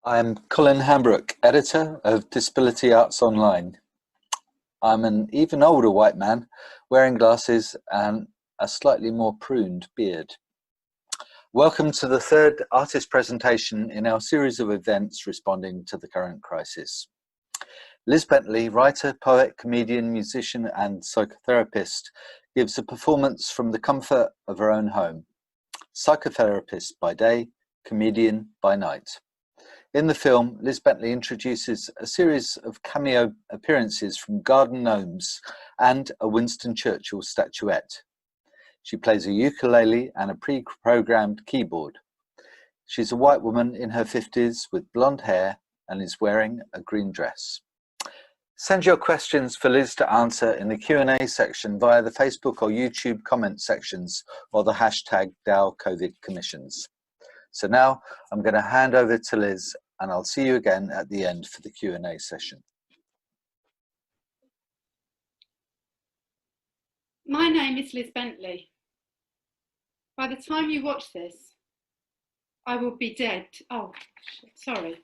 I'm Colin Hambrook, editor of Disability Arts Online. I'm an even older white man wearing glasses and a slightly more pruned beard. Welcome to the third artist presentation in our series of events responding to the current crisis. Liz Bentley, writer, poet, comedian, musician and psychotherapist, gives a performance from the comfort of her own home. Psychotherapist by day, comedian by night. In the film, Liz Bentley introduces a series of cameo appearances from garden gnomes and a Winston Churchill statuette. She plays a ukulele and a pre-programmed keyboard. She's a white woman in her 50s with blonde hair and is wearing a green dress. Send your questions for Liz to answer in the Q&A section via the Facebook or YouTube comment sections or the hashtag #DowCovidCommissions. So now I'm going to hand over to Liz and I'll see you again at the end for the Q&A session. My name is Liz Bentley. By the time you watch this, I will be dead. Oh, sorry.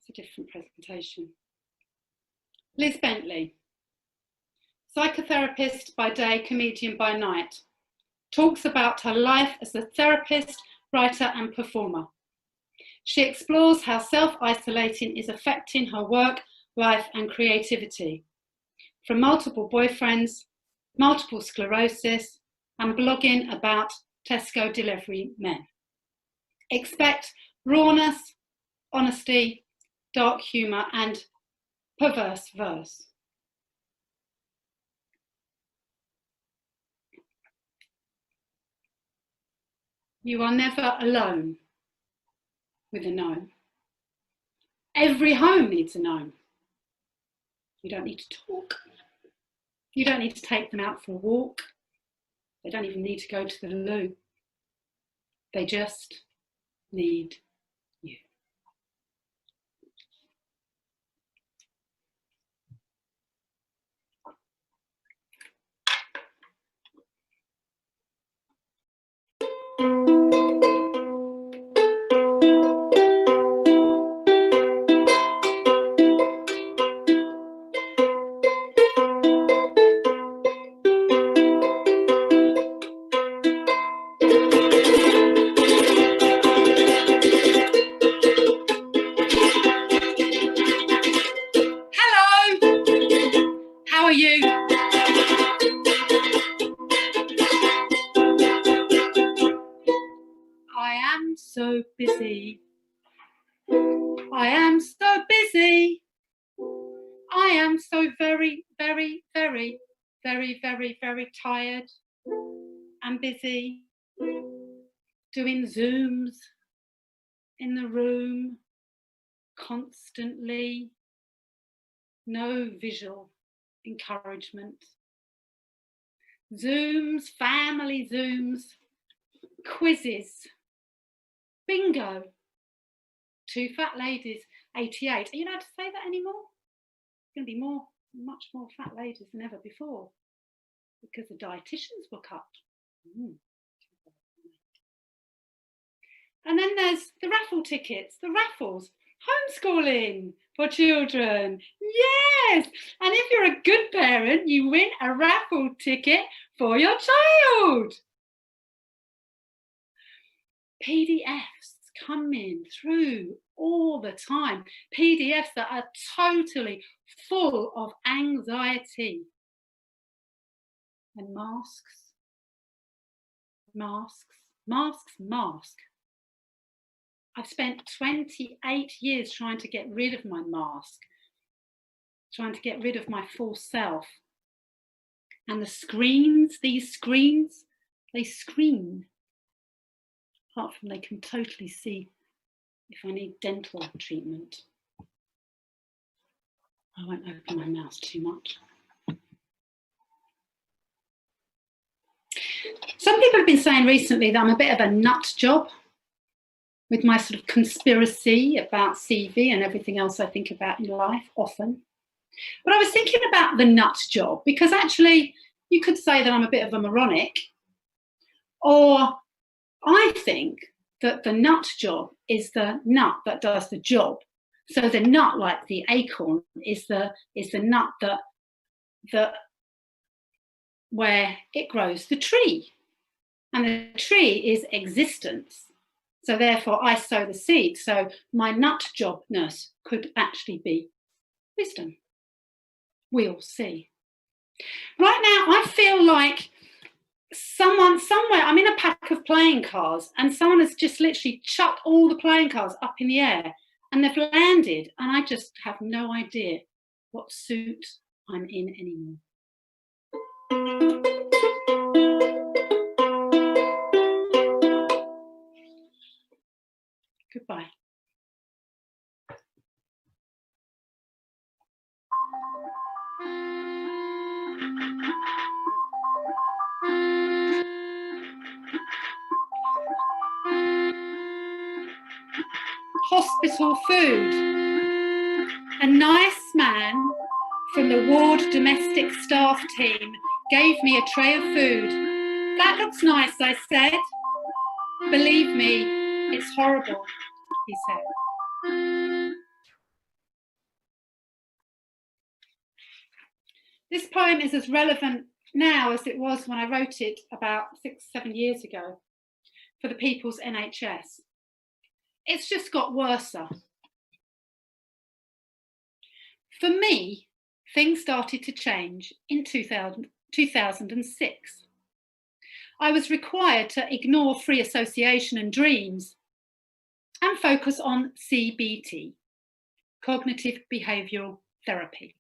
It's a different presentation. Liz Bentley, psychotherapist by day, comedian by night, talks about her life as a therapist, writer and performer. She explores how self-isolating is affecting her work, life and creativity. From multiple boyfriends, multiple sclerosis and blogging about Tesco delivery men. Expect rawness, honesty, dark humour and perverse verse. You are never alone with a gnome. Every home needs a gnome. You don't need to talk. You don't need to take them out for a walk. They don't even need to go to the loo. They just need you. So busy. I am so busy. I am so very, very, very, very, very, very tired and busy doing Zooms in the room constantly. No visual encouragement. Zooms, family Zooms, quizzes. Bingo. 2 fat ladies, 88. Are you allowed to say that anymore? There's going to be much more fat ladies than ever before because the dietitians were cut. And then there's the raffle tickets, the raffles, homeschooling for children. Yes. And if you're a good parent, you win a raffle ticket for your child. PDFs coming through all the time. PDFs that are totally full of anxiety. And masks. I've spent 28 years trying to get rid of my mask, trying to get rid of my false self. And the screens, these screens, they screen. Apart from they can totally see if I need dental treatment. I won't open my mouth too much. Some people have been saying recently that I'm a bit of a nut job with my sort of conspiracy about CV and everything else I think about in life often. But I was thinking about the nut job because actually you could say that I'm a bit of a moronic, or I think that the nut job is the nut that does the job. So the nut, like the acorn, is the nut that where it grows the tree. And the tree is existence. So therefore I sow the seed. So my nut jobness could actually be wisdom. We'll see. Right now I feel like someone somewhere, I'm in a pack of playing cards and someone has just literally chucked all the playing cards up in the air and they've landed and I just have no idea what suit I'm in anymore. Goodbye. Hospital food. A nice man from the ward domestic staff team gave me a tray of food. That looks nice, I said. Believe me, it's horrible, he said. This poem is as relevant now as it was when I wrote it about 6-7 years ago for the People's NHS. It's just got worse. For me, things started to change in 2006. I was required to ignore free association and dreams and focus on CBT, cognitive behavioural therapy,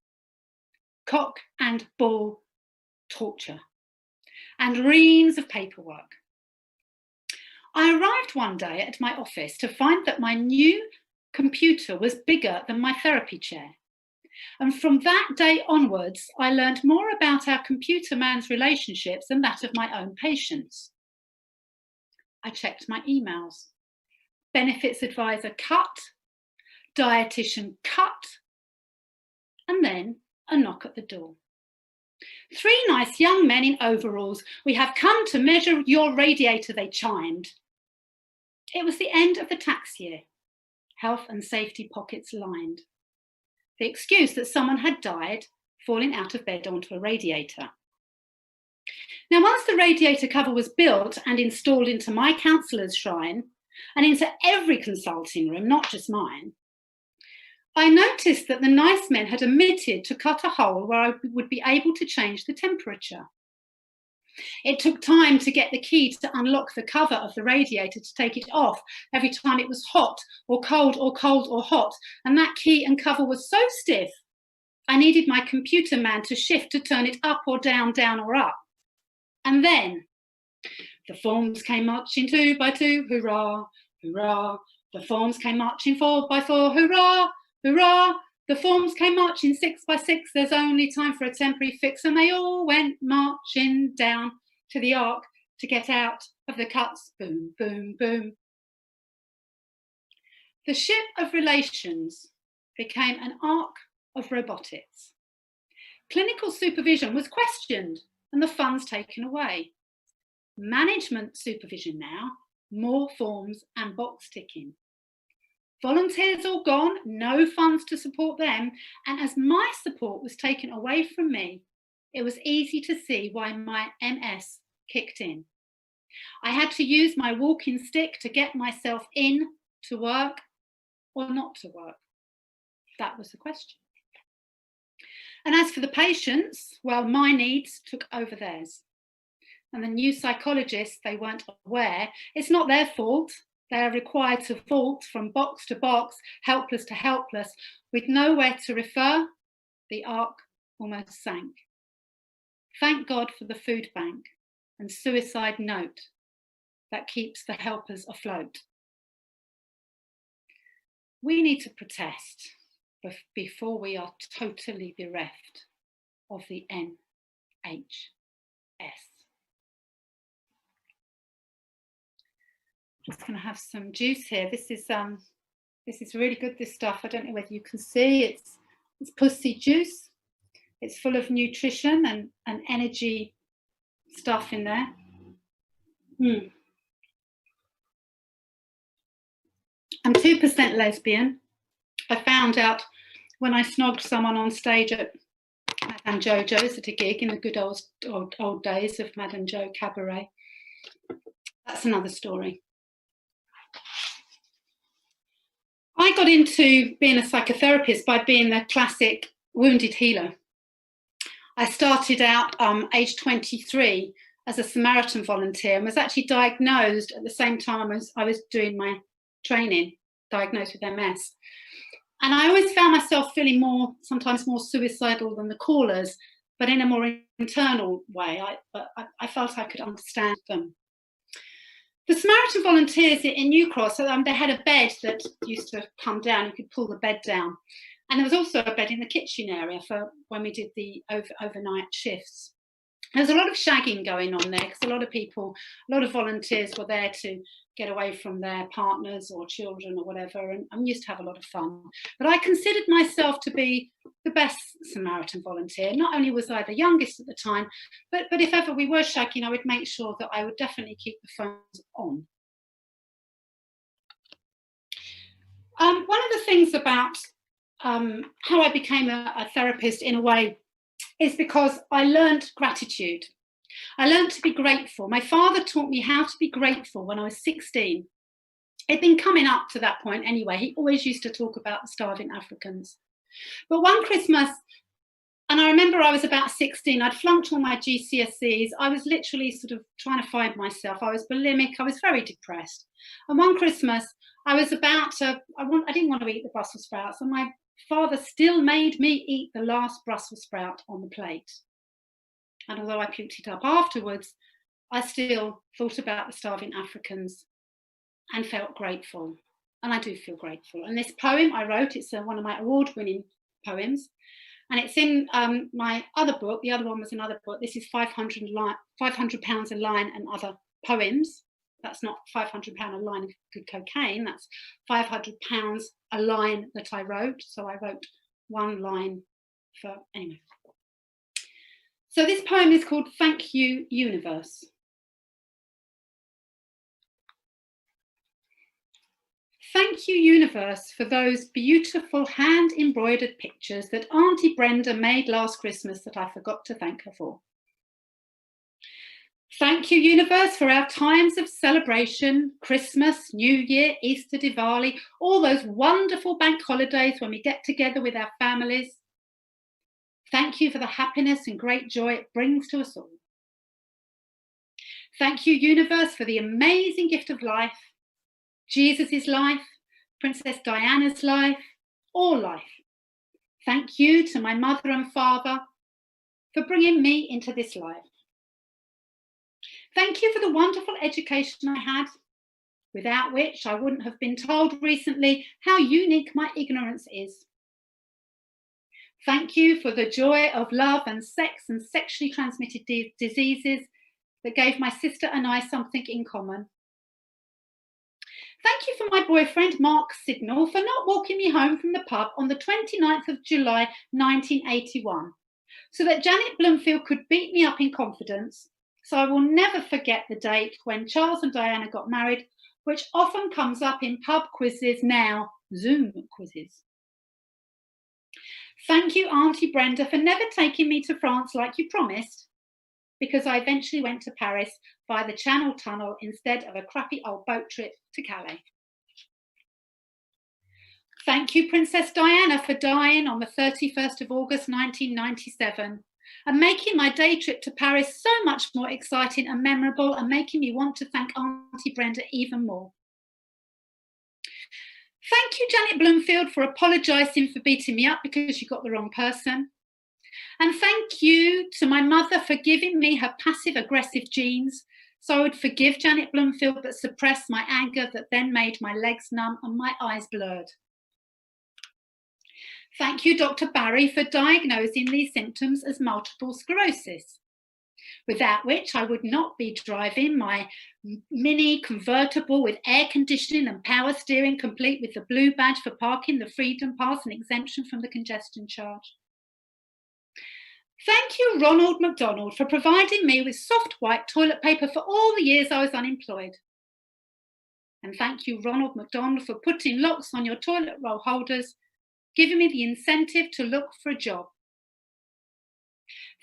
cock and bull torture, and reams of paperwork. I arrived one day at my office to find that my new computer was bigger than my therapy chair. And from that day onwards, I learned more about our computer man's relationships than that of my own patients. I checked my emails. Benefits advisor cut, dietitian cut, and then a knock at the door. 3 nice young men in overalls. We have come to measure your radiator, they chimed. It was the end of the tax year. Health and safety pockets lined. The excuse that someone had died falling out of bed onto a radiator. Now, once the radiator cover was built and installed into my counsellor's shrine and into every consulting room, not just mine, I noticed that the nice men had omitted to cut a hole where I would be able to change the temperature. It took time to get the key to unlock the cover of the radiator to take it off every time it was hot or cold or cold or hot, and that key and cover was so stiff, I needed my computer man to shift to turn it up or down, down or up. And then the forms came marching 2 by 2, hurrah, hurrah. The forms came marching 4 by 4, hurrah, hurrah. The forms came marching 6 by 6, there's only time for a temporary fix, and they all went marching down to the ark to get out of the cuts, boom, boom, boom. The ship of relations became an ark of robotics. Clinical supervision was questioned and the funds taken away. Management supervision now, more forms and box ticking. Volunteers all gone, no funds to support them, and as my support was taken away from me, it was easy to see why my MS kicked in. I had to use my walking stick to get myself in to work or not to work. That was the question. And as for the patients, well, my needs took over theirs. And the new psychologists, they weren't aware. It's not their fault. They are required to vault from box to box, helpless to helpless, with nowhere to refer. The ark almost sank. Thank God for the food bank and suicide note that keeps the helpers afloat. We need to protest before we are totally bereft of the NHS. Just going to have some juice here. This is really good, this stuff. I don't know whether you can see. It's pussy juice. It's full of nutrition and energy stuff in there. I'm 2% lesbian. I found out when I snogged someone on stage at Madame Jojo's at a gig in the good old days of Madame Jo Cabaret. That's another story. I got into being a psychotherapist by being the classic wounded healer. I started out age 23 as a Samaritan volunteer and was actually diagnosed at the same time as I was doing my training, diagnosed with MS. And I always found myself feeling sometimes more suicidal than the callers, but in a more internal way. I felt I could understand them. The Samaritan volunteers in New Cross, they had a bed that used to come down. You could pull the bed down. And there was also a bed in the kitchen area for when we did the overnight shifts. There's a lot of shagging going on there because a lot of volunteers were there to get away from their partners or children or whatever, and I used to have a lot of fun. But I considered myself to be the best Samaritan volunteer. Not only was I the youngest at the time, but if ever we were shagging, I would make sure that I would definitely keep the phones on. One of the things about how I became a therapist in a way is because I learned gratitude. I learned to be grateful. My father taught me how to be grateful when I was 16. It'd been coming up to that point anyway. He always used to talk about the starving Africans. But one Christmas, and I remember I was about 16, I'd flunked all my GCSEs. I was literally sort of trying to find myself. I was bulimic. I was very depressed. And one Christmas, I was about to, I didn't want to eat the Brussels sprouts, and my father still made me eat the last Brussels sprout on the plate. And although I puked it up afterwards, I still thought about the starving Africans and felt grateful. And I do feel grateful. And this poem I wrote, it's one of my award-winning poems. And it's in my other book. The other one was another book. This is £500 a line and other poems. That's not £500 a line of good cocaine. That's £500 a line that I wrote. So I wrote one line for, anyway. So this poem is called Thank You, Universe. Thank you, universe, for those beautiful hand-embroidered pictures that Auntie Brenda made last Christmas that I forgot to thank her for. Thank you, universe, for our times of celebration, Christmas, New Year, Easter, Diwali, all those wonderful bank holidays when we get together with our families. Thank you for the happiness and great joy it brings to us all. Thank you, universe, for the amazing gift of life, Jesus' life, Princess Diana's life, all life. Thank you to my mother and father for bringing me into this life. Thank you for the wonderful education I had, without which I wouldn't have been told recently how unique my ignorance is. Thank you for the joy of love and sex and sexually transmitted diseases that gave my sister and I something in common. Thank you for my boyfriend, Mark Signal, for not walking me home from the pub on the 29th of July, 1981, so that Janet Bloomfield could beat me up in confidence. So I will never forget the date when Charles and Diana got married, which often comes up in pub quizzes now, Zoom quizzes. Thank you, Auntie Brenda, for never taking me to France like you promised, because I eventually went to Paris via the Channel Tunnel instead of a crappy old boat trip to Calais. Thank you, Princess Diana, for dying on the 31st of August 1997 and making my day trip to Paris so much more exciting and memorable and making me want to thank Auntie Brenda even more. Thank you, Janet Bloomfield, for apologising for beating me up because you got the wrong person. And thank you to my mother for giving me her passive-aggressive genes so I would forgive Janet Bloomfield but suppress my anger that then made my legs numb and my eyes blurred. Thank you, Dr. Barry, for diagnosing these symptoms as multiple sclerosis, without which I would not be driving my mini convertible with air conditioning and power steering, complete with the blue badge for parking, the freedom pass and exemption from the congestion charge. Thank you, Ronald McDonald, for providing me with soft white toilet paper for all the years I was unemployed. And thank you, Ronald McDonald, for putting locks on your toilet roll holders, giving me the incentive to look for a job.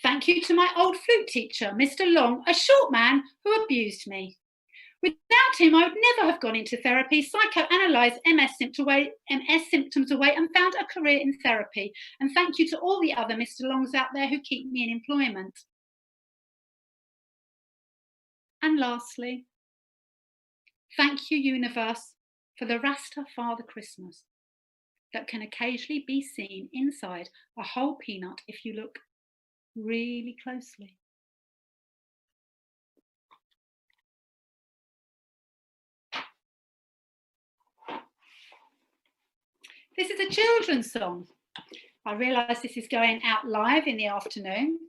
Thank you to my old flute teacher, Mr. Long, a short man who abused me. Without him, I would never have gone into therapy, psychoanalysed MS symptoms away and found a career in therapy. And thank you to all the other Mr. Longs out there who keep me in employment. And lastly, thank you, universe, for the Rasta Father Christmas that can occasionally be seen inside a whole peanut if you look really closely. This is a children's song. I realise this is going out live in the afternoon.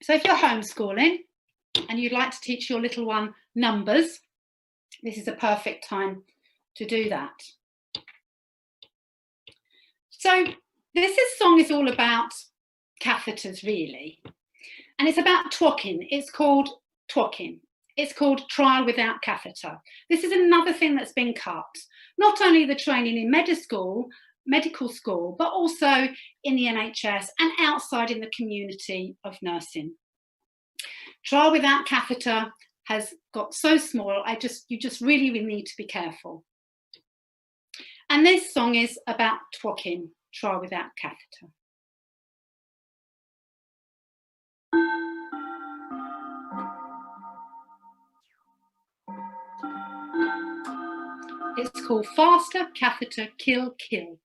So if you're homeschooling and you'd like to teach your little one numbers, this is a perfect time to do that. So this song is all about catheters, really. And it's about twocking. It's called twocking. It's called Trial Without Catheter. This is another thing that's been cut. Not only the training in medical school, but also in the NHS and outside in the community of nursing. Trial Without Catheter has got so small, you just really need to be careful. And this song is about twocking, Trial Without Catheter. It's called Faster Catheter Kill Kill.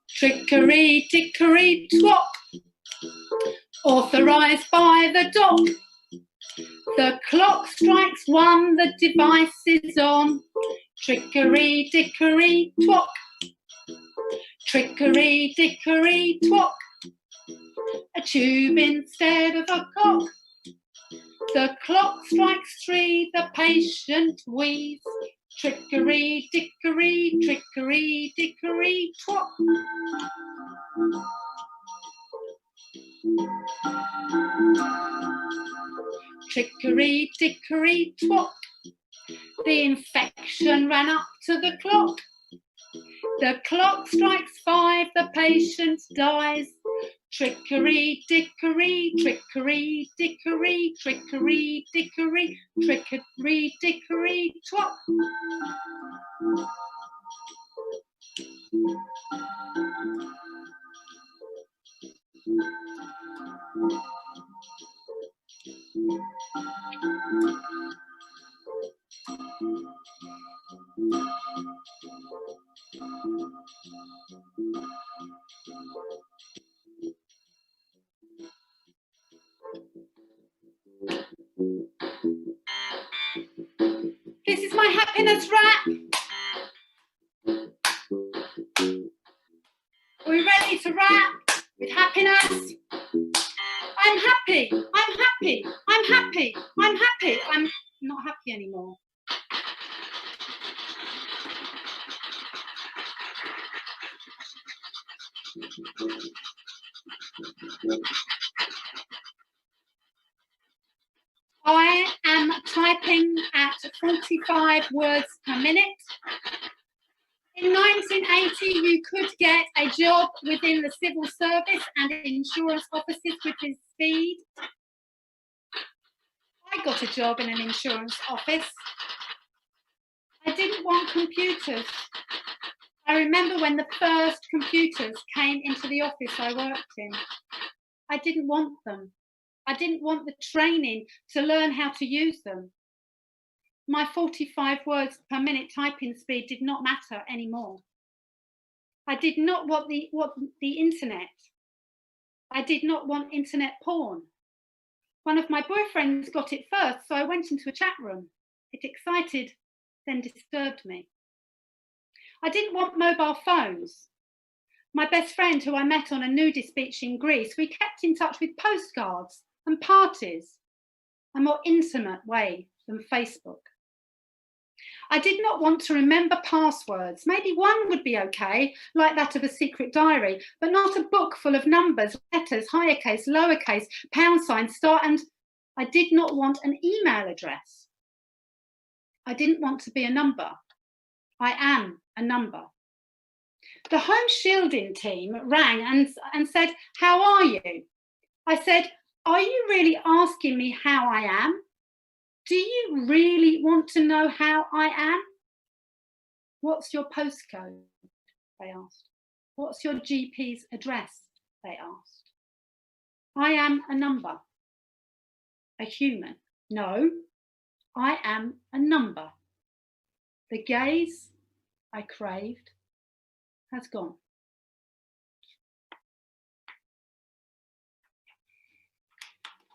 Trickery, dickery, twop, authorised by the doc. The clock strikes 1, the device is on. Trickery, dickery, twop. Trickery, dickery, twop. A tube instead of a cock. The clock strikes 3, the patient wheezes. Trickery, dickery, trickery, dickery, twop. Trickery, dickery, twop. The infection ran up to the clock. The clock strikes 5, the patient dies. Trickery, dickery, trickery, dickery, trickery, dickery, trickery, dickery, twop. This is my happiness rap. Are we ready to rap with happiness? I'm happy, I'm happy, I'm happy, I'm happy. I'm not happy anymore. I am typing at 45 words per minute. In 1980, you could get a job within the civil service and insurance offices with this speed. I got a job in an insurance office. I didn't want computers. I remember when the first computers came into the office I worked in. I didn't want them. I didn't want the training to learn how to use them. My 45 words per minute typing speed did not matter anymore. I did not want the internet. I did not want internet porn. One of my boyfriends got it first, so I went into a chat room. It excited, then disturbed me. I didn't want mobile phones. My best friend, who I met on a nudist beach in Greece, we kept in touch with postcards and parties, a more intimate way than Facebook. I did not want to remember passwords. Maybe one would be okay, like that of a secret diary, but not a book full of numbers, letters, higher case, lower case, pound sign, star, and I did not want an email address. I didn't want to be a number. I am a number. The home shielding team rang and said, "How are you?" I said, "Are you really asking me how I am? Do you really want to know how I am?" "What's your postcode?" they asked. "What's your GP's address?" they asked. I am a number. A human. No, I am a number. The gaze I craved has gone.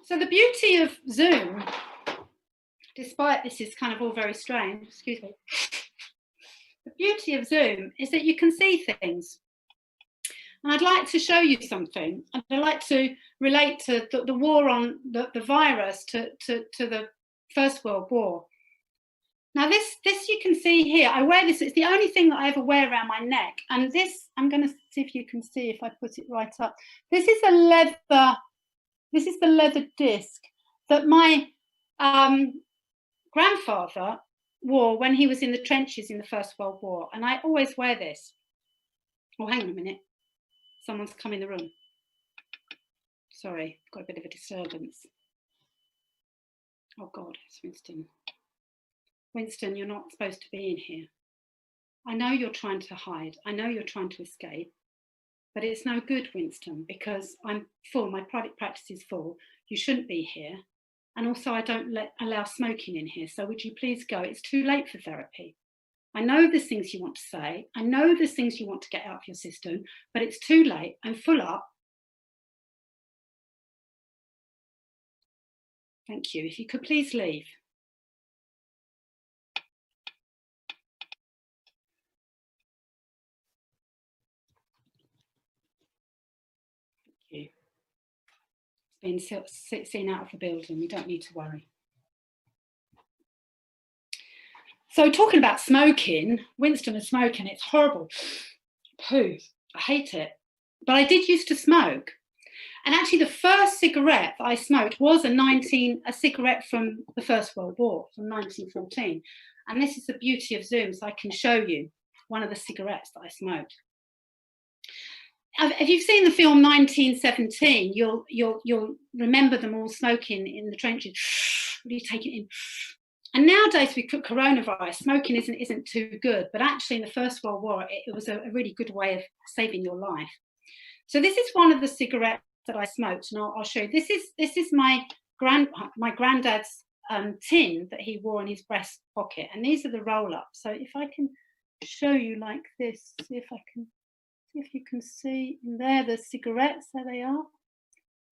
So the beauty of Zoom, despite this is kind of all very strange, excuse me, the beauty of Zoom is that you can see things. And I'd like to show you something. I'd like to relate to the war on the virus to the First World War. Now this you can see here, I wear this, it's the only thing that I ever wear around my neck. And this, I'm going to see if you can see if I put it right up. This is the leather disc that my grandfather wore when he was in the trenches in the First World War. And I always wear this. Oh, hang on a minute. Someone's come in the room. Sorry, got a bit of a disturbance. Oh God, it's Winston. Winston, you're not supposed to be in here. I know you're trying to hide. I know you're trying to escape. But it's no good, Winston, because I'm full. My private practice is full. You shouldn't be here. And also I don't allow smoking in here. So would you please go? It's too late for therapy. I know there's things you want to say. I know there's things you want to get out of your system, but it's too late. I'm full up. Thank you. If you could please leave. Thank you. It's been seen out of the building. You don't need to worry. So talking about smoking, Winston is smoking, it's horrible. Poo, I hate it. But I did used to smoke. And actually the first cigarette that I smoked was a cigarette from the First World War, from 1914. And this is the beauty of Zoom, so I can show you one of the cigarettes that I smoked. If you've seen the film 1917, you'll remember them all smoking in the trenches. Really take it in. And nowadays with coronavirus, smoking isn't too good, but actually in the First World War, it was a really good way of saving your life. So this is one of the cigarettes that I smoked, and I'll show you. This is my granddad's tin that he wore in his breast pocket, and these are the roll-ups. So if I can show you like this, see if you can see in there the cigarettes. There they are.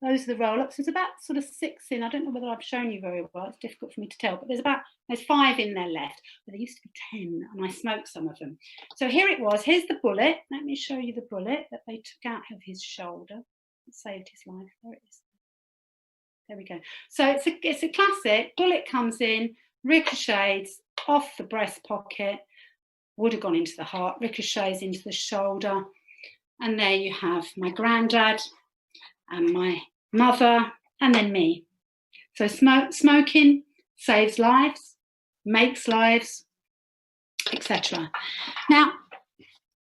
Those are the roll-ups. There's about sort of 6 in. I don't know whether I've shown you very well. It's difficult for me to tell, but there's 5 in there left. But there used to be 10, and I smoked some of them. So here it was. Here's the bullet. Let me show you the bullet that they took out of his shoulder. It saved his life. There it is. There we go. So it's a classic. Bullet comes in, ricochets off the breast pocket, would have gone into the heart, ricochets into the shoulder, and there you have my granddad and my mother, and then me. So smoking saves lives, makes lives, etc. Now,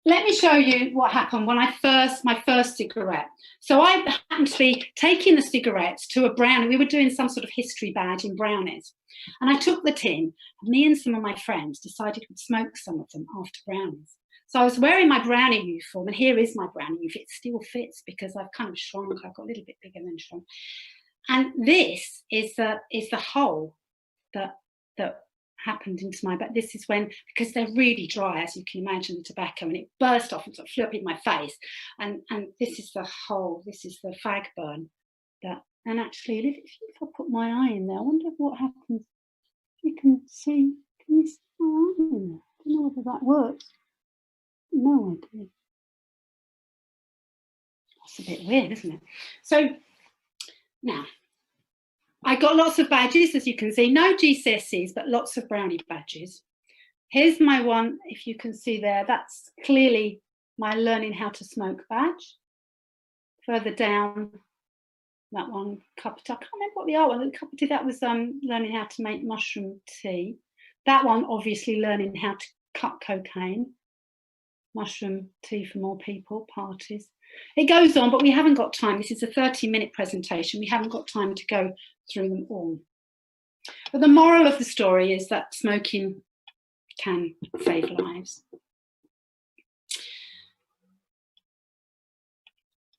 let me show you what happened when my first cigarette. So I happened to be taking the cigarettes to a brownie. We were doing some sort of history badge in brownies. And I took the tin, and me and some of my friends decided we'd smoke some of them after brownies. So I was wearing my brownie uniform, and here is my brownie uniform. It still fits because I've kind of shrunk. I've got a little bit bigger than shrunk. And this is the hole that happened into my back. This is when, because they're really dry, as you can imagine, the tobacco, and it burst off and sort of flew up in my face. And this is the hole. This is the fag burn. And actually, if I put my eye in there, I wonder what happens. You can see. Can you see my eye in there? I don't know whether that works. No idea. It's a bit weird, isn't it? So now, I got lots of badges, as you can see. No GCSEs, but lots of brownie badges. Here's my one, if you can see there. That's clearly my learning how to smoke badge. Further down, that one, cup of tea. I can't remember what the other one, the cup of tea, that was learning how to make mushroom tea. That one, obviously, learning how to cut cocaine. Mushroom tea for more people, parties. It goes on, but we haven't got time. This is a 30-minute presentation. We haven't got time to go through them all. But the moral of the story is that smoking can save lives.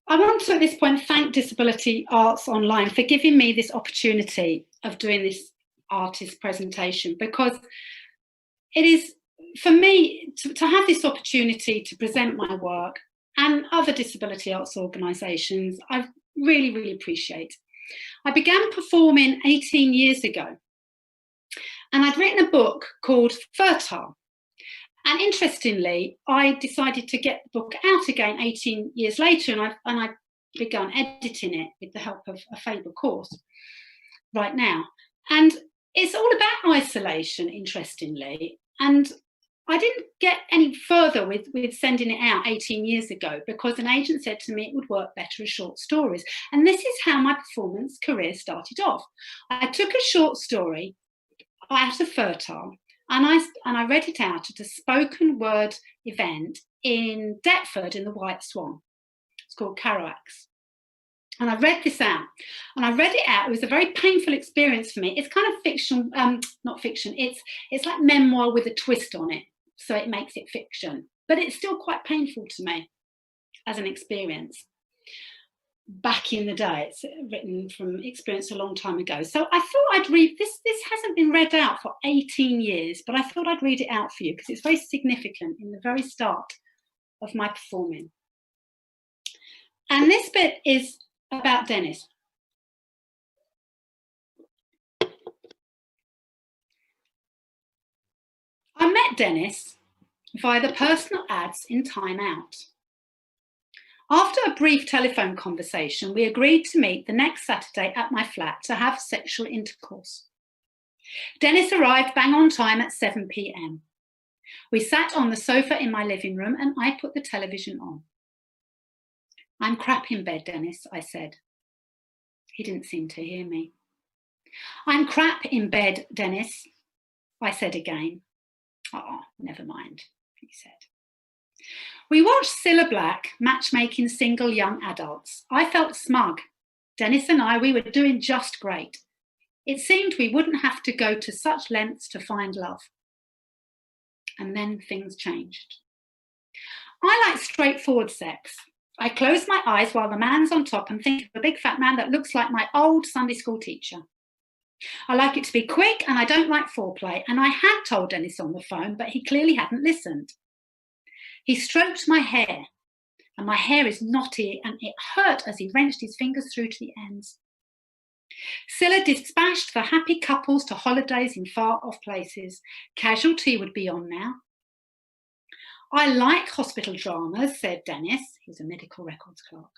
I want to, at this point, thank Disability Arts Online for giving me this opportunity of doing this artist presentation, because it is, for me, to have this opportunity to present my work and other disability arts organisations, I really, really appreciate. I began performing 18 years ago, and I'd written a book called Fertile. And interestingly, I decided to get the book out again 18 years later, and I've begun editing it with the help of a Faber course right now. And it's all about isolation, interestingly. And I didn't get any further with sending it out 18 years ago, because an agent said to me it would work better as short stories. And this is how my performance career started off. I took a short story out of Fertile, and I read it out at a spoken word event in Deptford in the White Swan. It's called Kerouac's. And I read this out, and I read it out. It was a very painful experience for me. It's kind of fiction, not fiction. It's like memoir with a twist on it, so it makes it fiction. But it's still quite painful to me as an experience. Back in the day, it's written from experience a long time ago. So I thought I'd read this. This hasn't been read out for 18 years, but I thought I'd read it out for you because it's very significant in the very start of my performing. And this bit is about Dennis. I met Dennis via the personal ads in Time Out. After a brief telephone conversation, we agreed to meet the next Saturday at my flat to have sexual intercourse. Dennis arrived bang on time at 7 p.m. We sat on the sofa in my living room and I put the television on. "I'm crap in bed, Dennis," I said. He didn't seem to hear me. "I'm crap in bed, Dennis," I said again. "Oh, never mind," he said. We watched Cilla Black matchmaking single young adults. I felt smug. Dennis and we were doing just great. It seemed we wouldn't have to go to such lengths to find love. And then things changed. I like straightforward sex. I close my eyes while the man's on top and think of a big fat man that looks like my old Sunday school teacher. I like it to be quick, and I don't like foreplay. And I had told Dennis on the phone, but he clearly hadn't listened. He stroked my hair, and my hair is knotty, and it hurt as he wrenched his fingers through to the ends. Cilla dispatched the happy couples to holidays in far-off places. Casualty would be on now. "I like hospital dramas," said Dennis. He was a medical records clerk.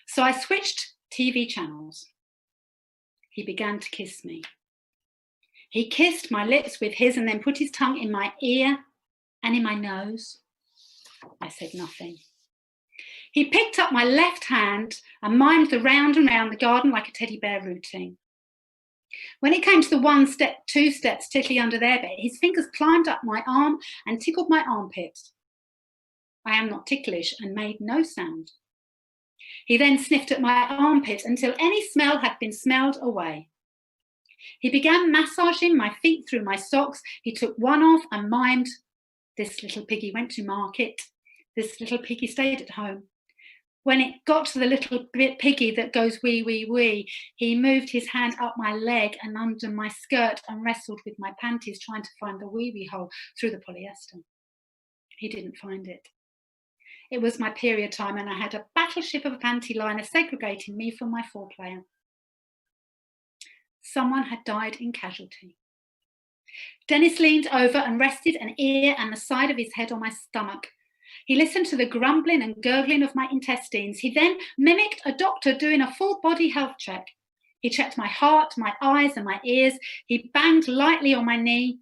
So I switched TV channels. He began to kiss me. He kissed my lips with his and then put his tongue in my ear and in my nose. I said nothing. He picked up my left hand and mimed the round and round the garden like a teddy bear routine. When it came to the 1 step, 2 steps tickly under their bed, his fingers climbed up my arm and tickled my armpit. I am not ticklish and made no sound. He then sniffed at my armpit until any smell had been smelled away. He began massaging my feet through my socks. He took one off and mimed, "This little piggy went to market. This little piggy stayed at home." When it got to the little piggy that goes wee, wee, wee, he moved his hand up my leg and under my skirt and wrestled with my panties, trying to find the wee, wee hole through the polyester. He didn't find it. It was my period time, and I had a battleship of a panty liner segregating me from my foreplayer. Someone had died in casualty. Dennis leaned over and rested an ear and the side of his head on my stomach. He listened to the grumbling and gurgling of my intestines. He then mimicked a doctor doing a full body health check. He checked my heart, my eyes, and my ears. He banged lightly on my knee.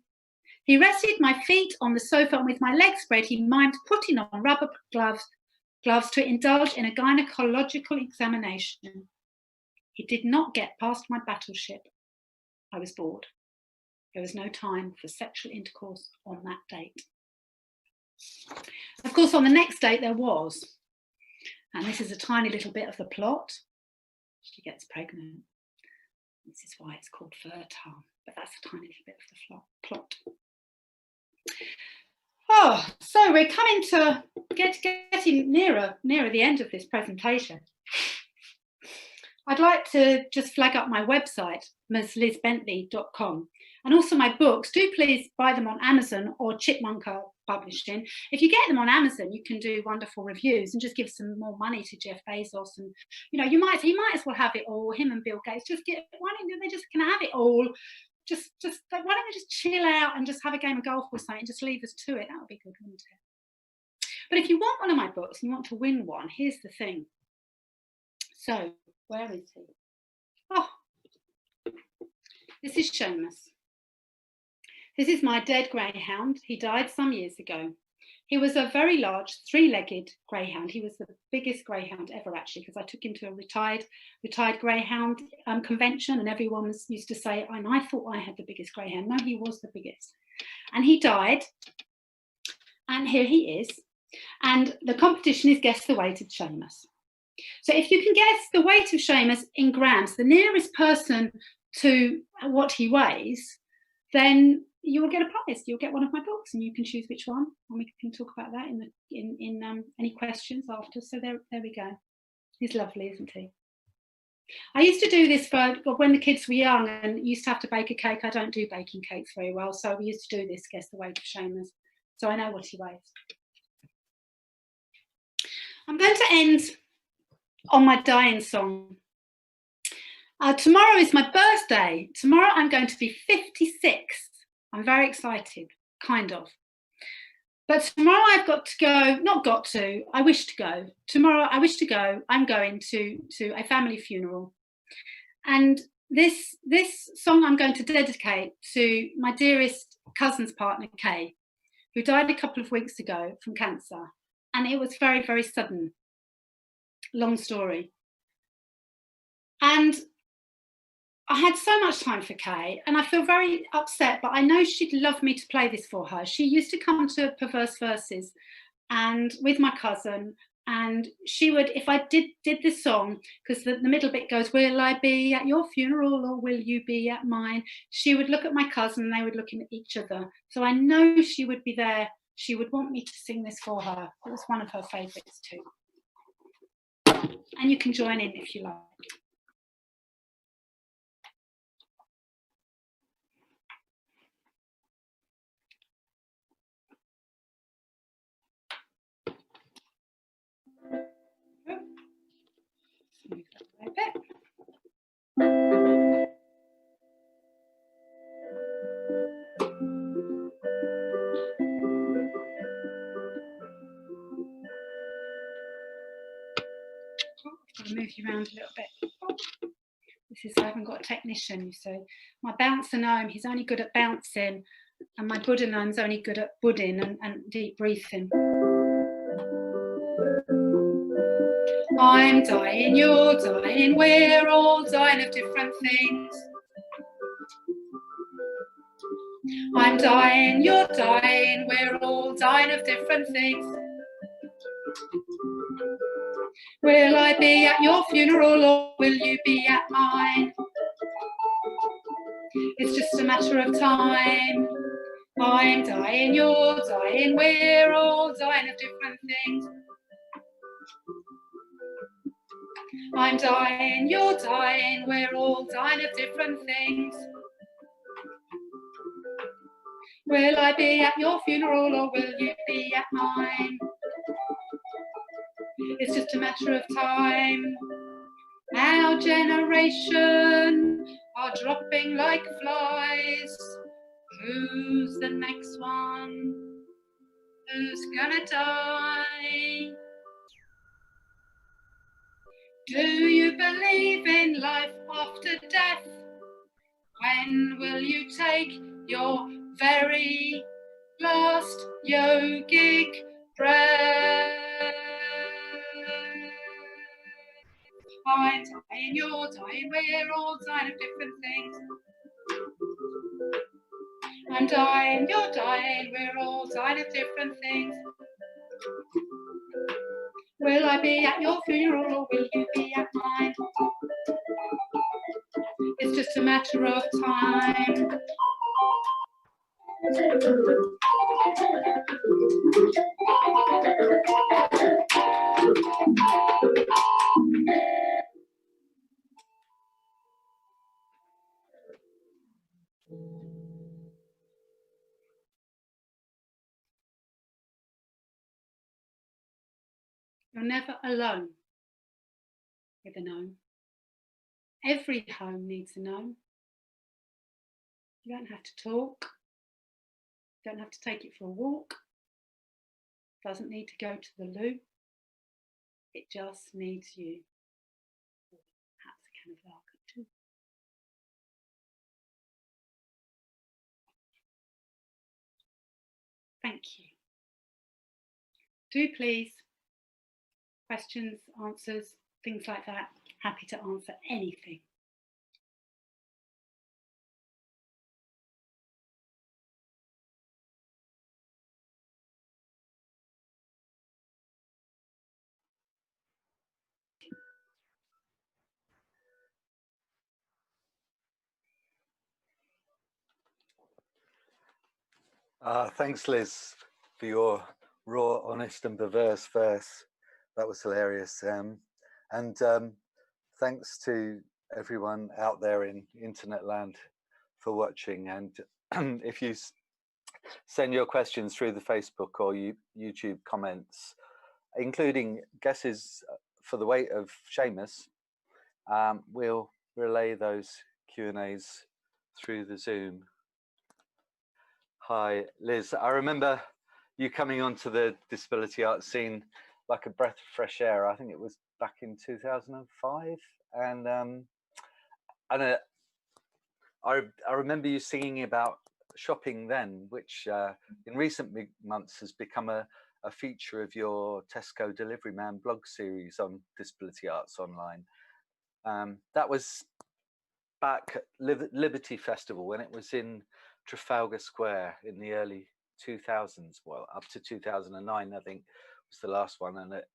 He rested my feet on the sofa, and with my legs spread, he mimed putting on rubber gloves to indulge in a gynecological examination. He did not get past my battleship. I was bored. There was no time for sexual intercourse on that date. Of course, on the next date there was, and this is a tiny little bit of the plot. She gets pregnant. This is why it's called fertile, but that's a tiny little bit of the plot. Oh, so we're coming to getting nearer the end of this presentation. I'd like to just flag up my website, mslizbentley.com, and also my books. Do please buy them on Amazon or Chipmunker Publishing. If you get them on Amazon, you can do wonderful reviews and just give some more money to Jeff Bezos, and he might as well have it all. Him and Bill Gates, why don't they just can have it all? Just why don't they just chill out and just have a game of golf or something? Just leave us to it. That would be good, wouldn't it? But if you want one of my books and you want to win one, here's the thing. So where is he? Oh, this is Seamus. This is my dead greyhound. He died some years ago. He was a very large, three-legged greyhound. He was the biggest greyhound ever, actually, because I took him to a retired greyhound convention, and everyone used to say, and I thought I had the biggest greyhound. No, he was the biggest. And he died, and here he is. And the competition is guess the weight of Seamus. So if you can guess the weight of Seamus in grams, the nearest person to what he weighs, then you will get a prize. You'll get one of my books, and you can choose which one, and we can talk about that in any questions after. So there we go. He's lovely, isn't he? I used to do this for when the kids were young and used to have to bake a cake. I don't do baking cakes very well, so we used to do this, guess the weight of Seamus. So I know what he weighs. I'm going to end on my dying song. Tomorrow is my birthday. Tomorrow I'm going to be 56. I'm very excited, kind of. But tomorrow I've got to go, I wish to go. Tomorrow I wish to go, I'm going to a family funeral. And this song I'm going to dedicate to my dearest cousin's partner, Kay, who died a couple of weeks ago from cancer. And it was very, very sudden. Long story. And I had so much time for Kay, and I feel very upset, but I know she'd love me to play this for her. She used to come to Perverse Verses and with my cousin, and she would, if I did this song, because the middle bit goes, will I be at your funeral or will you be at mine? She would look at my cousin and they would look at each other. So I know she would be there. She would want me to sing this for her. It was one of her favourites too. And you can join in if you like. Move that a bit. I've got to move you around a little bit. This is, I haven't got a technician, you see. My bouncer gnome, he's only good at bouncing, and my Buddha gnome's only good at budding and deep breathing. I'm dying, you're dying, we're all dying of different things. I'm dying, you're dying, we're all dying of different things. Will I be at your funeral or will you be at mine? It's just a matter of time. I'm dying, you're dying, we're all dying of different things. I'm dying, you're dying, we're all dying of different things. Will I be at your funeral or will you be at mine? It's just a matter of time. Our generation are dropping like flies. Who's the next one? Who's gonna die? Do you believe in life after death? When will you take your very last yogic breath? I'm dying, you're dying, we're all dying of different things. I'm dying, you're dying, we're all dying of different things. Will I be at your funeral or will you be at mine? It's just a matter of time. You're never alone with a gnome. Every home needs a gnome. You don't have to talk. You don't have to take it for a walk. It doesn't need to go to the loo. It just needs you. Perhaps a can of lager too. Thank you. Do please, questions, answers, things like that. Happy to answer anything. Thanks, Liz, for your raw, honest and perverse verse. That was hilarious. And thanks to everyone out there in internet land for watching. And if you send your questions through the Facebook or YouTube comments, including guesses for the weight of Seamus, we'll relay those Q&As through the Zoom. Hi, Liz. I remember you coming onto the disability art scene like a breath of fresh air. I think it was back in 2005, and I remember you singing about shopping then, which in recent months has become a feature of your Tesco Delivery Man blog series on disability arts online. That was back at Liberty Festival when it was in Trafalgar Square in the early 2000s. Well, up to 2009, I think was the last one. And it,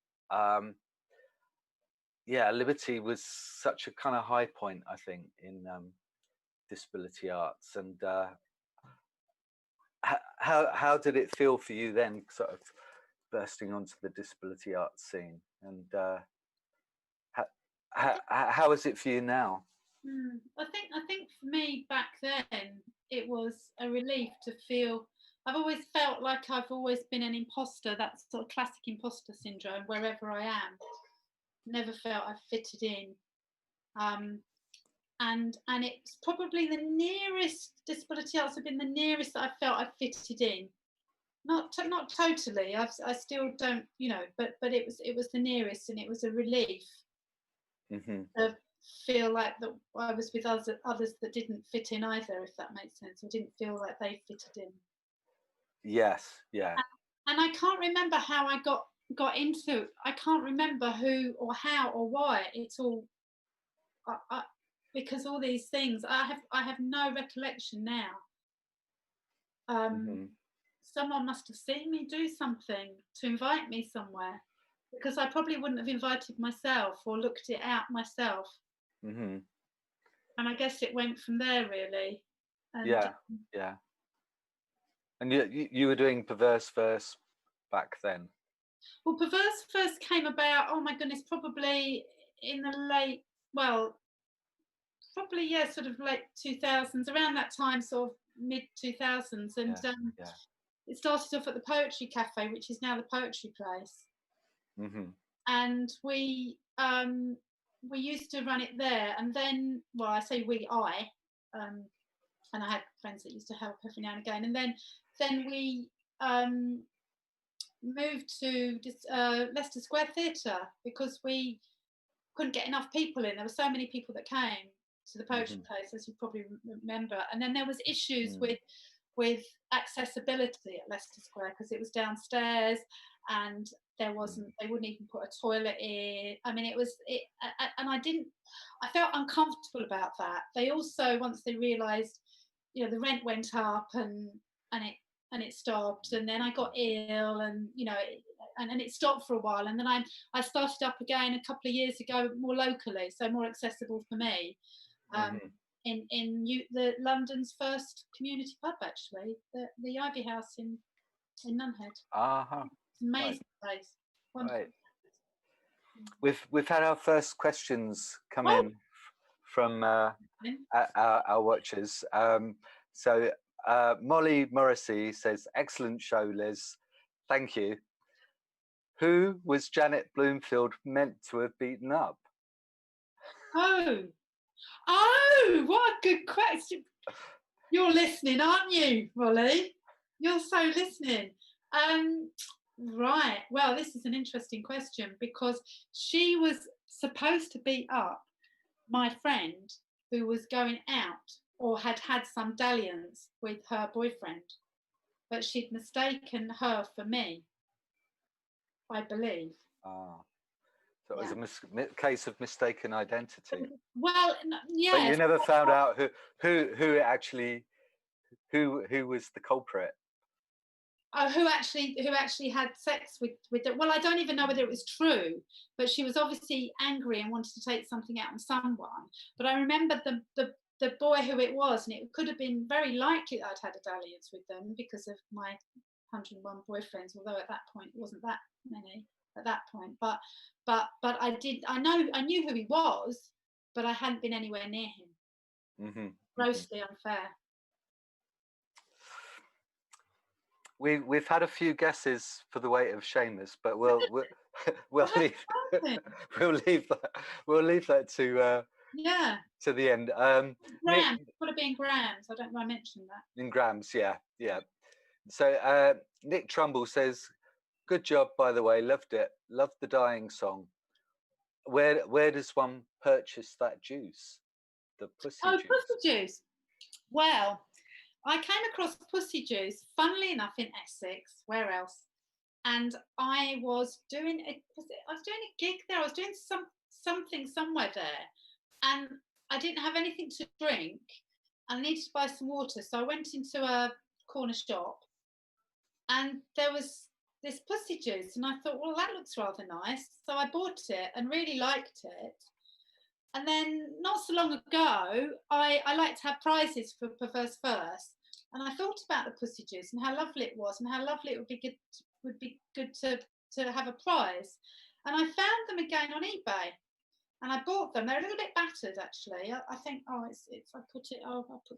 yeah, Liberty was such a kind of high point, I think, in disability arts. And how did it feel for you then, sort of bursting onto the disability arts scene? And how is it for you now? I think for me back then it was a relief to feel. I've always felt like I've always been an imposter, that sort of classic imposter syndrome wherever I am. Never felt I fitted in. And it's probably the nearest, disability arts have been the nearest that I felt I fitted in. Not totally. I still don't, you know, but it was the nearest, and it was a relief to feel like that I was with others that didn't fit in either, if that makes sense. I didn't feel like they fitted in. Yes, yeah. And I can't remember how I got into. I can't remember who or how or why. It's all. Because all these things, I have no recollection now. Someone must have seen me do something to invite me somewhere, because I probably wouldn't have invited myself or looked it out myself. And I guess it went from there, really. And yeah. And you were doing perverse verse back then? Well, perverse first came about, oh my goodness, probably in the late, well, probably, yeah, sort of late 2000s, around that time, sort of mid 2000s. And it started off at the Poetry Cafe, which is now the Poetry Place. And we used to run it there. And then, well, I say and I had friends that used to help every now and again. And then we moved to Leicester Square Theatre because we couldn't get enough people in. There were so many people that came to the poetry place, as you probably remember. And then there was issues with accessibility at Leicester Square because it was downstairs and there wasn't, they wouldn't even put a toilet in. I mean, and I felt uncomfortable about that. They also, once they realised, you know, the rent went up and it stopped, and then I got ill, and you know, and it stopped for a while, and then I started up again a couple of years ago, more locally, so more accessible for me, in the London's first community pub, actually, the Ivy House in Nunhead. It's an amazing place. Wonderful. Right. We've had our first questions come in from our watchers. So Molly Morrissey says, excellent show, Liz. Thank you. Who was Janet Bloomfield meant to have beaten up? Oh, what a good question. You're listening, aren't you, Molly? You're so listening. Right. Well, this is an interesting question because she was supposed to beat up my friend who was going out or had had some dalliance with her boyfriend, but she'd mistaken her for me, I believe. So it was a case of mistaken identity. Well, yeah. But you never found out who actually was the culprit. Who actually had sex with them. Well, I don't even know whether it was true, but she was obviously angry and wanted to take something out on someone. But I remember the boy who it was, and it could have been very likely that I'd had a dalliance with them because of my 101 boyfriends, although at that point it wasn't that many at that point. But I knew who he was, but I hadn't been anywhere near him. Grossly unfair. We've had a few guesses for the weight of Seamus, but we'll leave that to the end. Grams, would have been grams. I don't know. I mentioned that. In grams, yeah. So Nick Trumbull says, "Good job, by the way. Loved it. Loved the dying song. Where does one purchase that juice? The pussy juice." Oh, pussy juice. Well, I came across pussy juice, funnily enough, in Essex. Where else? And I was doing a gig there. I was doing something somewhere there, and I didn't have anything to drink. I needed to buy some water, so I went into a corner shop, and there was this pussy juice, and I thought, well, that looks rather nice. So I bought it and really liked it. And then not so long ago, I like to have prizes for perverse first. And I thought about the pussy juice and how lovely it was and how lovely it would be good to have a prize. And I found them again on eBay, and I bought them. They're a little bit battered, actually. I think, I'll put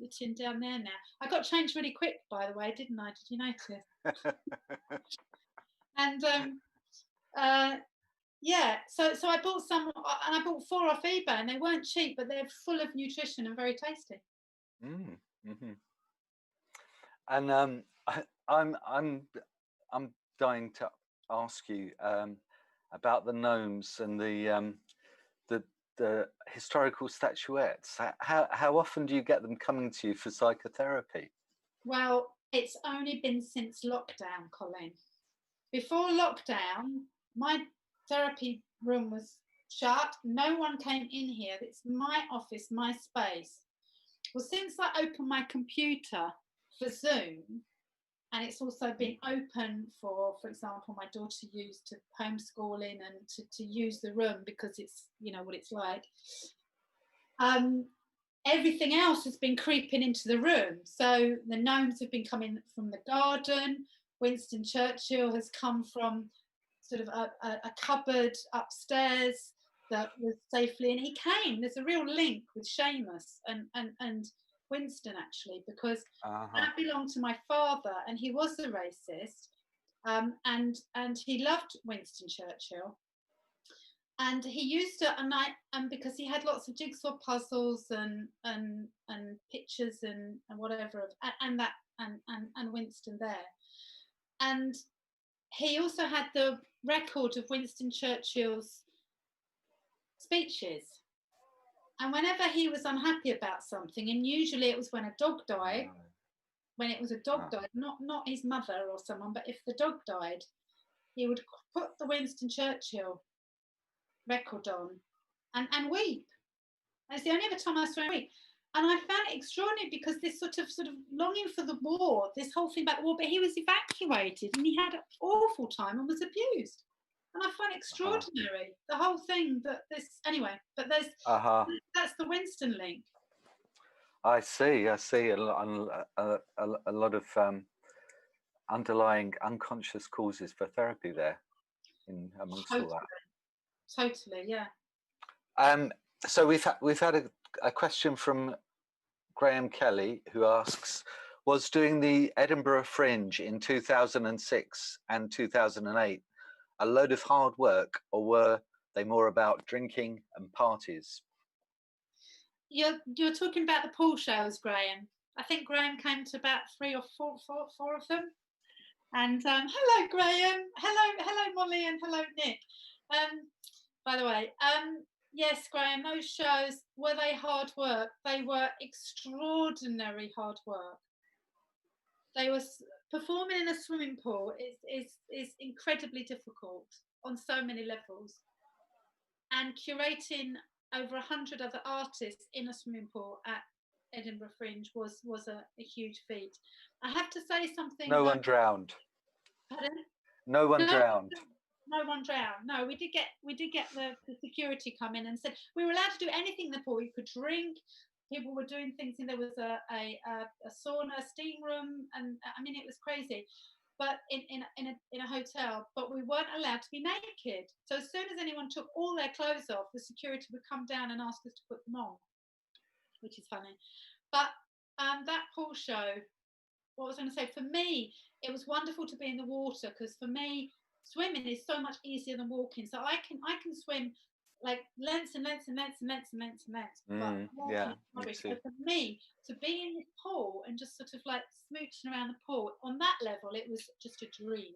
the tin down there now. I got changed really quick, by the way, didn't I? Did you notice? And so I bought some, and I bought 4 off eBay, and they weren't cheap, but they're full of nutrition and very tasty. And I'm dying to ask you about the gnomes and the historical statuettes. How often do you get them coming to you for psychotherapy? Well, it's only been since lockdown, Colin. Before lockdown, my therapy room was shut. No one came in here. It's my office, my space. Well, since I opened my computer for Zoom, and it's also been open for example, my daughter used to homeschooling and to use the room because it's, you know, what it's like. Everything else has been creeping into the room. So the gnomes have been coming from the garden. Winston Churchill has come from sort of a cupboard upstairs that was safely, and he came. There's a real link with Seamus and Winston, actually, because that belonged to my father, and he was a racist, and he loved Winston Churchill, and he used to, and because he had lots of jigsaw puzzles and pictures and whatever and Winston there, and he also had the record of Winston Churchill's speeches. And whenever he was unhappy about something, and usually it was when a dog died, when it was a dog died, not his mother or someone, but if the dog died, he would put the Winston Churchill record on and weep. And it's the only other time I saw him weep. And I found it extraordinary because this sort of longing for the war, this whole thing about the war, but he was evacuated and he had an awful time and was abused. And I find it extraordinary, the whole thing that this, anyway, but there's, that's the Winston link. I see a lot of underlying unconscious causes for therapy there in amongst all that. Totally, yeah. So we've had a question from Graham Kelly, who asks, was doing the Edinburgh Fringe in 2006 and 2008 a load of hard work, or were they more about drinking and parties? You're talking about the pool shows, Graham. I think Graham came to about 3 or 4 of them. And hello, Graham. Hello, Molly, and hello, Nick. By the way, yes, Graham, those shows, were they hard work? They were extraordinary hard work. They were performing in a swimming pool is incredibly difficult on so many levels. And curating over 100 other artists in a swimming pool at Edinburgh Fringe was a huge feat. I have to say something. No one drowned. Pardon? No one drowned. No one drowned. No, we did get the security come in and said we were allowed to do anything in the pool. You could drink. People were doing things, and there was a sauna, a steam room, and I mean it was crazy. But in a hotel, but we weren't allowed to be naked. So as soon as anyone took all their clothes off, the security would come down and ask us to put them on, which is funny. But that pool show, what I was going to say, for me, it was wonderful to be in the water, because for me, swimming is so much easier than walking. So I can swim like lengths and lengths and lengths and lengths and lengths and lengths. Yeah, so for me, to be in this pool and just sort of like smooching around the pool, on that level, it was just a dream.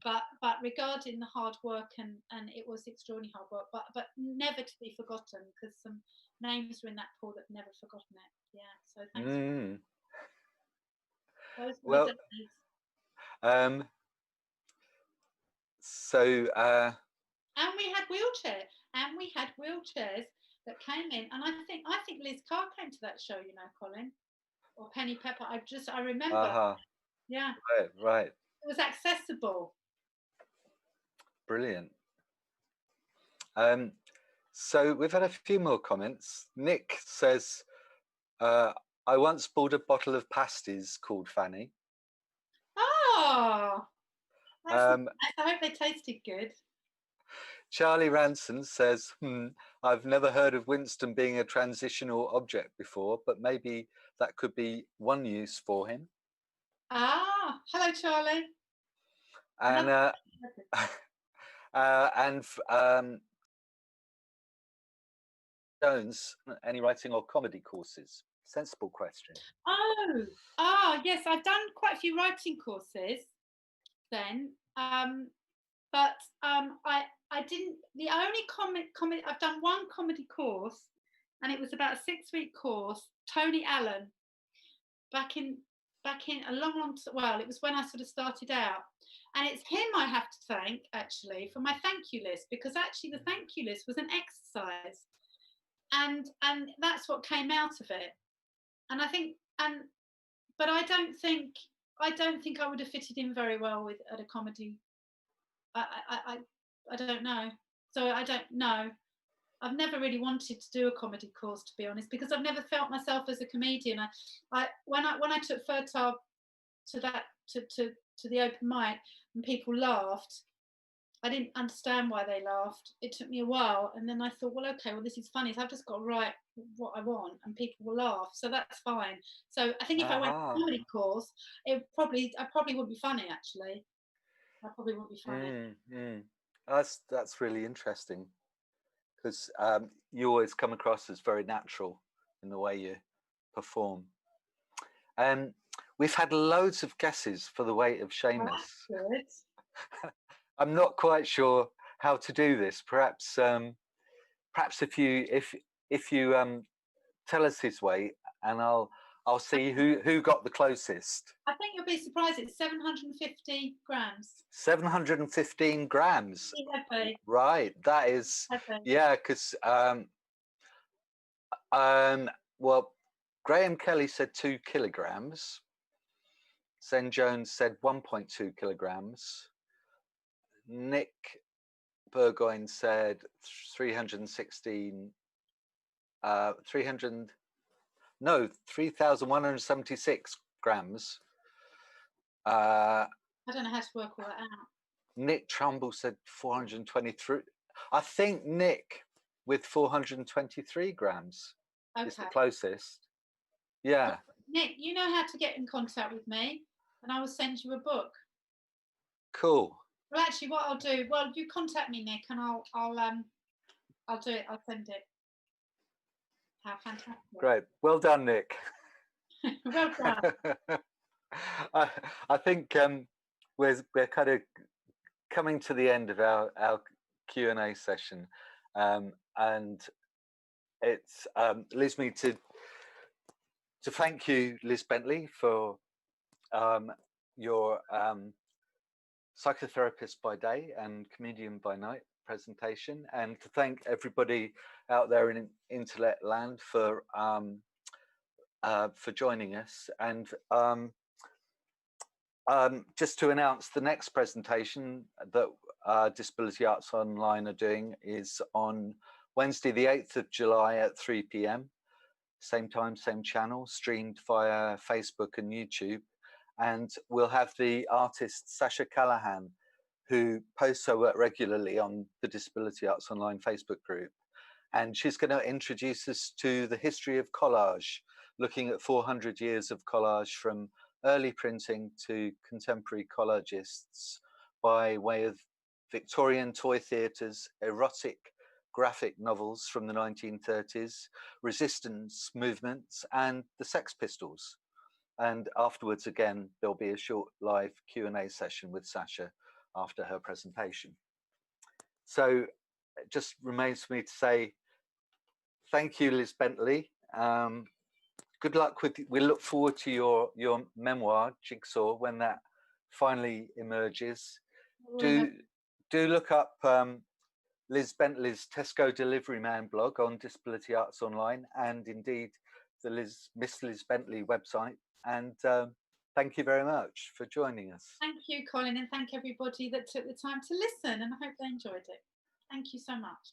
But regarding the hard work, and it was extraordinary hard work, but never to be forgotten, because some names were in that pool that never forgotten it. Yeah, so thanks. Well, and we had wheelchairs that came in, and I think Liz Carr came to that show, you know, Colin, or Penny Pepper. I remember. Yeah. Right. It was accessible. Brilliant. So we've had a few more comments. Nick says, I once bought a bottle of pasties called Fanny. Oh, I hope they tasted good. Charlie Ranson says, I've never heard of Winston being a transitional object before, but maybe that could be one use for him. Hello, Charlie. And Jones, any writing or comedy courses? Sensible question. Yes, I've done quite a few writing courses then, but I didn't. The only comedy I've done one comedy course, and it was about a 6-week course. Tony Allen, back in a long well, it was when I sort of started out, and it's him I have to thank actually for my thank you list, because actually the thank you list was an exercise, and that's what came out of it. And I think, but I don't think I would have fitted in very well at a comedy. I don't know. So I don't know. I've never really wanted to do a comedy course, to be honest, because I've never felt myself as a comedian. When I took Fertile to the open mic and people laughed, I didn't understand why they laughed. It took me a while, and then I thought, well, okay, well, this is funny. So I've just got to write what I want, and people will laugh. So that's fine. So I think if I went to a comedy course, I probably wouldn't be funny. Actually, I probably wouldn't be funny. That's really interesting, because you always come across as very natural in the way you perform. We've had loads of guesses for the weight of Seamus. Good. I'm not quite sure how to do this. Perhaps if you tell us his way, and I'll see who got the closest. I think you'll be surprised. It's 750 grams. 715 grams. Heavy. Right. That is, Heavy. yeah, because well, Graham Kelly said 2 kilograms. Zen Jones said 1.2 kilograms. Nick Burgoyne said 3,176 grams. I don't know how to work all that out. Nick Trumbull said 423. I think Nick with 423 grams is the closest. Yeah. Nick, you know how to get in contact with me, and I will send you a book. Cool. Well, actually, what I'll do, you contact me, Nick, and I'll do it. I'll send it. How fantastic! Great. Well done, Nick. Well done. I think we're kind of coming to the end of our Q&A session, and it's leaves me to thank you, Liz Bentley, for your psychotherapist by day and comedian by night presentation, and to thank everybody out there in internet land for joining us. And just to announce, the next presentation that Disability Arts Online are doing is on Wednesday the 8th of July at 3 p.m. Same time, same channel, streamed via Facebook and YouTube. And we'll have the artist Sasha Callahan, who posts her work regularly on the Disability Arts Online Facebook group. And she's going to introduce us to the history of collage, looking at 400 years of collage from early printing to contemporary collagists by way of Victorian toy theatres, erotic graphic novels from the 1930s, resistance movements, and the Sex Pistols. And afterwards, again, there'll be a short live Q&A session with Sasha after her presentation. So it just remains for me to say thank you, Liz Bentley. Good luck with. We look forward to your memoir, Jigsaw, when that finally emerges. Do look up Liz Bentley's Tesco Delivery Man blog on Disability Arts Online, and indeed the Miss Liz Bentley website. And thank you very much for joining us. Thank you, Colin, and thank everybody that took the time to listen, and I hope they enjoyed it. Thank you so much.